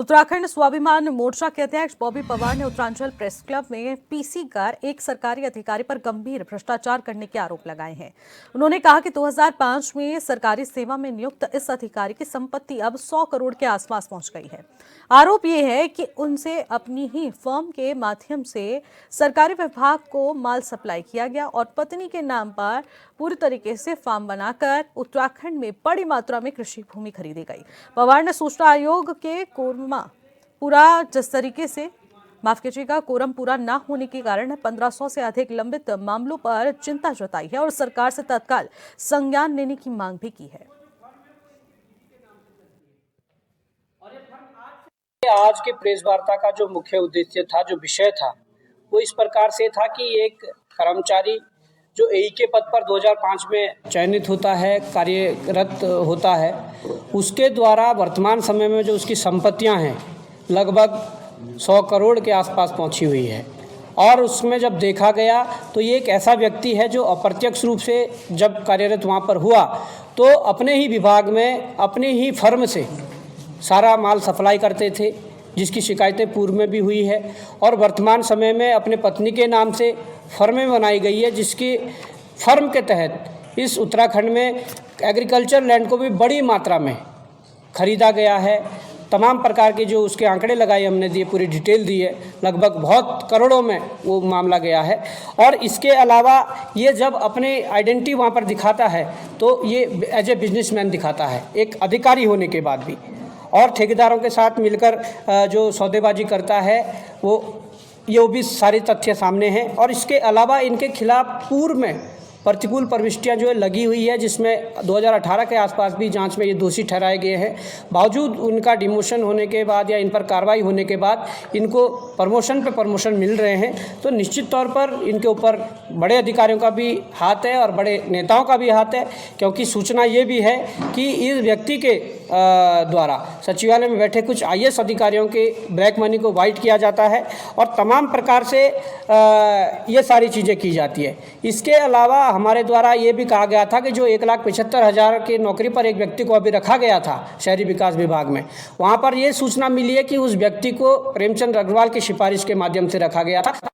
उत्तराखंड स्वाभिमान मोर्चा के अध्यक्ष बॉबी पवार ने उत्तरांचल प्रेस क्लब में पीसी कर एक सरकारी अधिकारी पर गंभीर भ्रष्टाचार करने के आरोप लगाए हैं। उन्होंने कहा कि 2005 में सरकारी सेवा में नियुक्त इस अधिकारी की संपत्ति अब 100 करोड़ के आसपास पहुंच गई है। आरोप ये है कि उनसे अपनी ही फर्म के माध्यम से सरकारी विभाग को माल सप्लाई किया गया और पत्नी के नाम पर पूरी तरीके से फार्म बनाकर उत्तराखंड में बड़ी मात्रा में कृषि भूमि खरीदी गई। पवार ने सूचना आयोग के कोरम पूरा न होने के कारण 1500 से अधिक लंबित मामलों पर चिंता जताई है और सरकार से तत्काल संज्ञान लेने की मांग भी की है। आज के प्रेस वार्ता का जो मुख्य उद्देश्य था, जो विषय था, वो इस प्रकार से था कि एक कर्मचारी जो एई के पद पर 2005 में चयनित होता है, कार्यरत होता है, उसके द्वारा वर्तमान समय में जो उसकी संपत्तियां हैं लगभग 100 करोड़ के आसपास पहुंची हुई है। और उसमें जब देखा गया तो ये एक ऐसा व्यक्ति है जो अप्रत्यक्ष रूप से जब कार्यरत वहाँ पर हुआ तो अपने ही विभाग में अपने ही फर्म से सारा माल सप्लाई करते थे, जिसकी शिकायतें पूर्व में भी हुई है। और वर्तमान समय में अपने पत्नी के नाम से फर्में बनाई गई है, जिसकी फर्म के तहत इस उत्तराखंड में एग्रीकल्चर लैंड को भी बड़ी मात्रा में खरीदा गया है। तमाम प्रकार के जो उसके आंकड़े लगाए हमने दिए, पूरी डिटेल दी है, लगभग बहुत करोड़ों में वो मामला गया है। और इसके अलावा ये जब अपने आइडेंटिटी वहाँ पर दिखाता है तो ये एज ए बिजनेसमैन दिखाता है, एक अधिकारी होने के बाद भी, और ठेकेदारों के साथ मिलकर जो सौदेबाजी करता है वो भी सारे तथ्य सामने हैं। और इसके अलावा इनके खिलाफ पूर्व में प्रतिकूल प्रविष्टियां जो है लगी हुई है, जिसमें 2018 के आसपास भी जांच में ये दोषी ठहराए गए हैं। बावजूद उनका डिमोशन होने के बाद या इन पर कार्रवाई होने के बाद इनको प्रमोशन पे प्रमोशन मिल रहे हैं। तो निश्चित तौर पर इनके ऊपर बड़े अधिकारियों का भी हाथ है और बड़े नेताओं का भी हाथ है, क्योंकि सूचना ये भी है कि इस व्यक्ति के द्वारा सचिवालय में बैठे कुछ IAS अधिकारियों के ब्लैक मनी को वाइट किया जाता है और तमाम प्रकार से ये सारी चीज़ें की जाती है। इसके अलावा हमारे द्वारा ये भी कहा गया था कि जो 1,75,000 की नौकरी पर एक व्यक्ति को अभी रखा गया था शहरी विकास विभाग में, वहाँ पर ये सूचना मिली है कि उस व्यक्ति को प्रेमचंद अग्रवाल की सिफारिश के माध्यम से रखा गया था।